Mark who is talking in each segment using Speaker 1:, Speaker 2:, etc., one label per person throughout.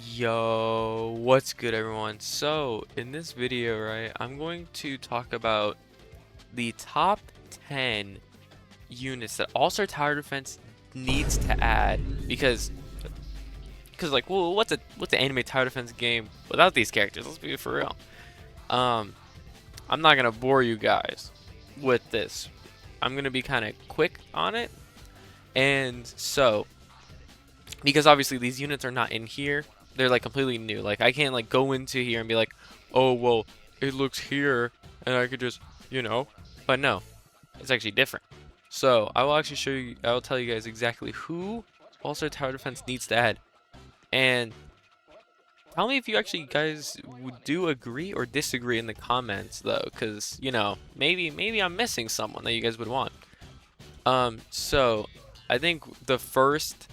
Speaker 1: Yo, what's good everyone? So, in this video, right, I'm going to talk about the top 10 units that All-Star Tower Defense needs to add because like, well, what's an anime tower defense game without these characters? Let's be for real. Um, I'm not gonna bore you guys with this. I'm gonna be kind of quick on it. And so, because obviously these units are not in here, they're like completely new. Like I can't like go into here and be like, oh well, it looks here and I could just, but no, it's actually different. So I will actually show you, I will tell you guys exactly who All-Star Tower Defense needs to add. And tell me if you actually guys would do agree or disagree in the comments though, because maybe I'm missing someone that you guys would want. So I think the first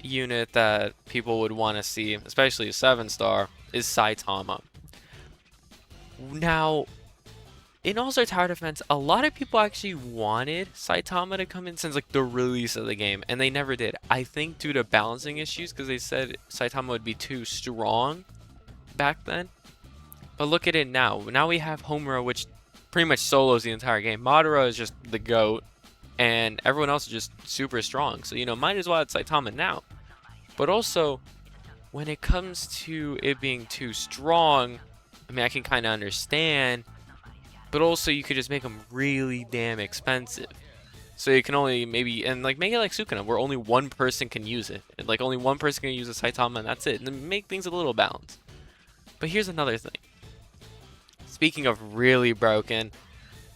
Speaker 1: unit that people would want to see, especially a 7-star, is Saitama. Now, in All-Star Tower Defense, a lot of people actually wanted Saitama to come in since like the release of the game, and they never did. I think due to balancing issues, because they said Saitama would be too strong back then. But look at it now. Now we have Homura, which pretty much solos the entire game. Madara is just the GOAT, and everyone else is just super strong. So, might as well add Saitama now. But also, when it comes to it being too strong, I mean, I can kind of understand, but also you could just make them really damn expensive. So you can only maybe, and like make it like Sukuna, where only one person can use it. And like only one person can use a Saitama and that's it. And then make things a little balanced. But here's another thing. Speaking of really broken,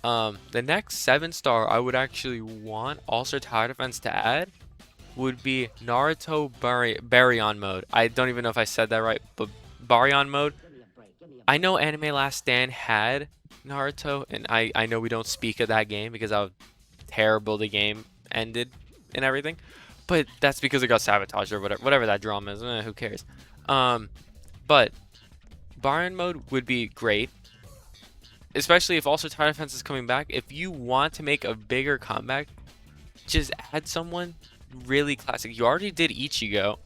Speaker 1: the next 7-star I would actually want All-Star Tower Defense to add would be Naruto Baryon mode. I don't even know if I said that right, but Baryon mode. I know Anime Last Stand had Naruto, and I know we don't speak of that game because how terrible the game ended and everything, but that's because it got sabotaged or whatever that drama is. Who cares? But Baryon mode would be great, especially if also Tower Defense is coming back. If you want to make a bigger comeback, just add someone really classic. You already did Ichigo.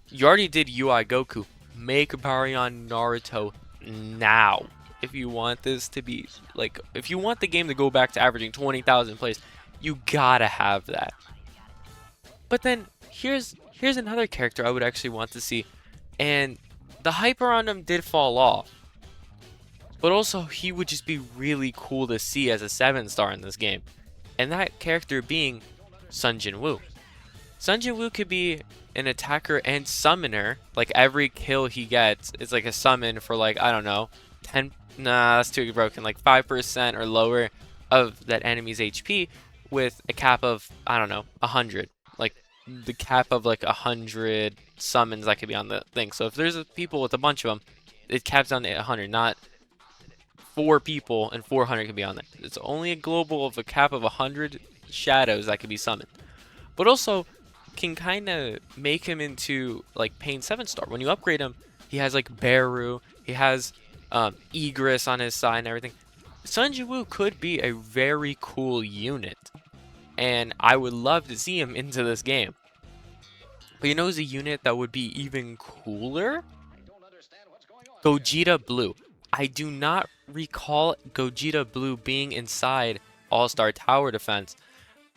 Speaker 1: You already did UI Goku. Make Baryon Naruto now. If you want this to be like, if you want the game to go back to averaging 20,000 plays, you gotta have that. But then here's another character I would actually want to see, and the hype around him did fall off. But also he would just be really cool to see as a 7-star in this game, and that character being Sung Jin Woo. Sung Jin Woo could be an attacker and summoner. Like every kill he gets is like a summon for like, I don't know, 10, nah, that's too broken, like 5% or lower of that enemy's HP with a cap of, I don't know, 100. Like the cap of like 100 summons that could be on the thing. So if there's people with a bunch of them, it caps down to 100, not 4 people and 400 can be on there. It's only a global of a cap of 100 shadows that can be summoned. But also can kind of make him into like Pain 7-star. When you upgrade him, he has like Beru, he has Igris on his side and everything. Sung Jin Woo could be a very cool unit, and I would love to see him into this game. But you know who's a unit that would be even cooler? Gogeta Blue. I do not recall Gogeta Blue being inside All-Star Tower Defense,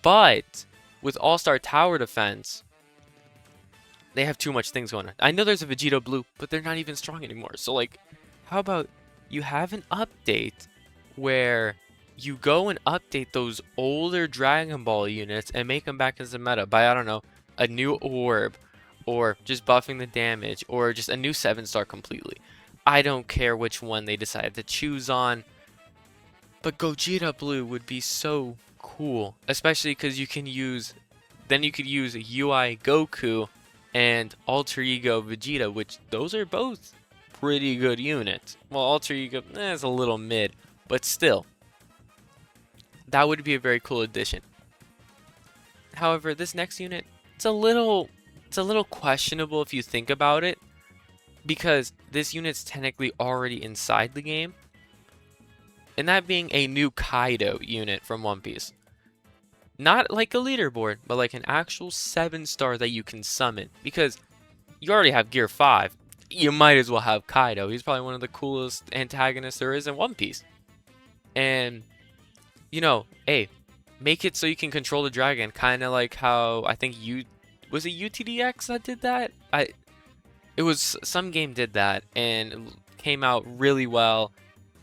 Speaker 1: but with All-Star Tower Defense, they have too much things going on. I know there's a Vegeta Blue, but they're not even strong anymore. So like, how about you have an update where you go and update those older Dragon Ball units and make them back as a meta by, I don't know, a new orb, or just buffing the damage, or just a new 7-star completely. I don't care which one they decide to choose on, but Gogeta Blue would be so cool, especially because you can use, then you could use UI Goku and Alter Ego Vegeta, which those are both pretty good units. Well, Alter Ego is a little mid, but still, that would be a very cool addition. However, this next unit, it's a little questionable if you think about it, because this unit's technically already inside the game, and that being a new Kaido unit from One Piece. Not like a leaderboard, but like an actual 7-star that you can summon. Because you already have Gear 5. You might as well have Kaido. He's probably one of the coolest antagonists there is in One Piece. And, you know, hey, make it so you can control the dragon, kind of like how I think was it UTDX that did that? It was some game did that and it came out really well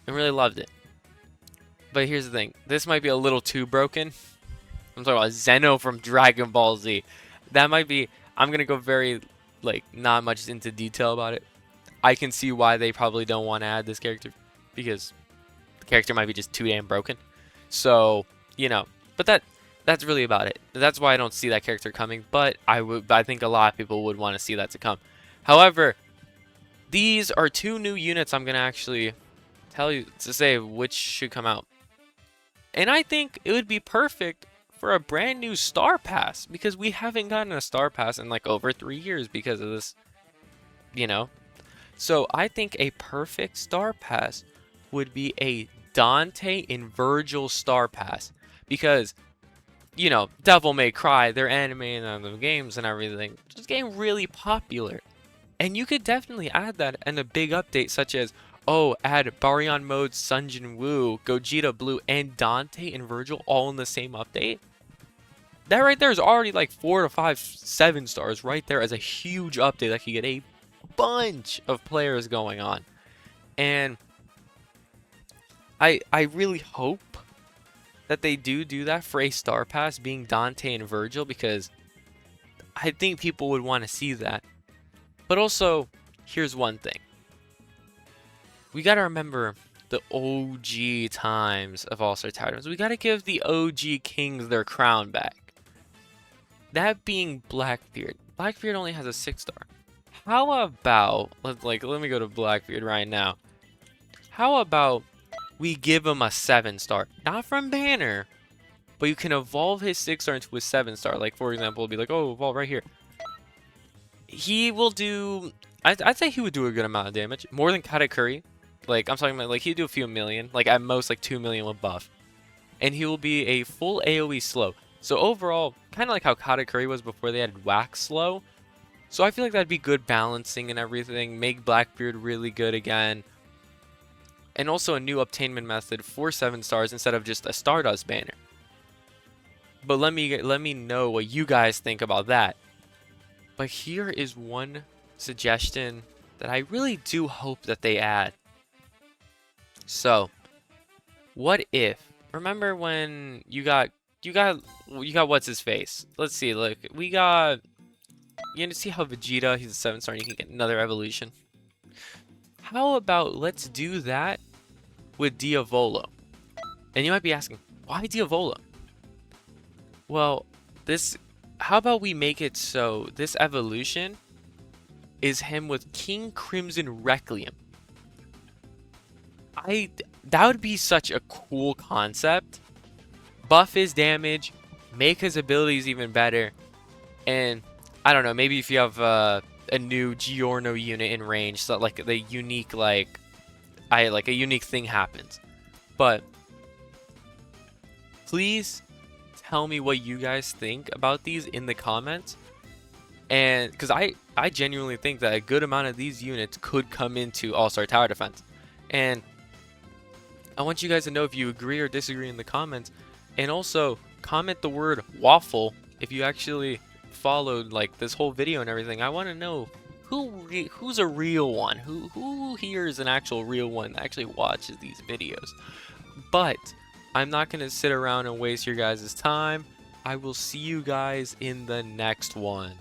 Speaker 1: and really loved it. But here's the thing, this might be a little too broken. I'm talking about Zeno from Dragon Ball Z. That might be, I'm gonna go very like not much into detail about it. I can see why they probably don't want to add this character because the character might be just too damn broken. So, you know, but that's really about it. That's why I don't see that character coming, but I think a lot of people would want to see that to come. However, these are 2 new units I'm going to actually tell you to say which should come out. And I think it would be perfect for a brand new Star Pass because we haven't gotten a Star Pass in like over 3 years because of this, you know. So I think a perfect Star Pass would be a Dante and Virgil Star Pass because, you know, Devil May Cry, they're animating on the games and everything, just getting really popular. And you could definitely add that in a big update such as, oh, add Baryon Mode, Sun Jin Woo, Gogeta Blue, and Dante and Virgil all in the same update. That right there is already like 4 to 5, 7 stars right there as a huge update that could get a bunch of players going on. And I really hope that they do that for a Star Pass being Dante and Virgil because I think people would want to see that. But also, here's one thing. We got to remember the OG times of All-Star Titans. We got to give the OG Kings their crown back. That being Blackbeard. Blackbeard only has a 6-star. How about, let me go to Blackbeard right now. How about we give him a 7-star? Not from Banner, but you can evolve his 6-star into a 7-star. Like, for example, it'll be like, oh, evolve right here. He will do, I'd say he would do a good amount of damage. More than Katakuri. Like, I'm talking about, like, he'd do a few million. Like, at most, like, 2 million with buff. And he will be a full AoE slow. So, overall, kind of like how Katakuri was before they added Wax slow. So, I feel like that'd be good balancing and everything. Make Blackbeard really good again. And also a new obtainment method for 7 stars instead of just a Stardust banner. But let me know what you guys think about that. But here is one suggestion that I really do hope that they add. So, what if, remember when you got what's his face? Let's see, look, we got, you know, see how Vegeta, he's a 7-star and you can get another evolution. How about let's do that with Diavolo? And you might be asking, why Diavolo? Well, how about we make it so this evolution is him with King Crimson Requiem? That would be such a cool concept. Buff his damage, make his abilities even better, and I don't know, maybe if you have a new Giorno unit in range, so that, like, the unique a unique thing happens. But please tell me what you guys think about these in the comments. And because I genuinely think that a good amount of these units could come into All-Star Tower Defense. And I want you guys to know if you agree or disagree in the comments. And also comment the word waffle if you actually followed like this whole video and everything. I want to know who's a real one, who here is an actual real one that actually watches these videos. But I'm not going to sit around and waste your guys' time. I will see you guys in the next one.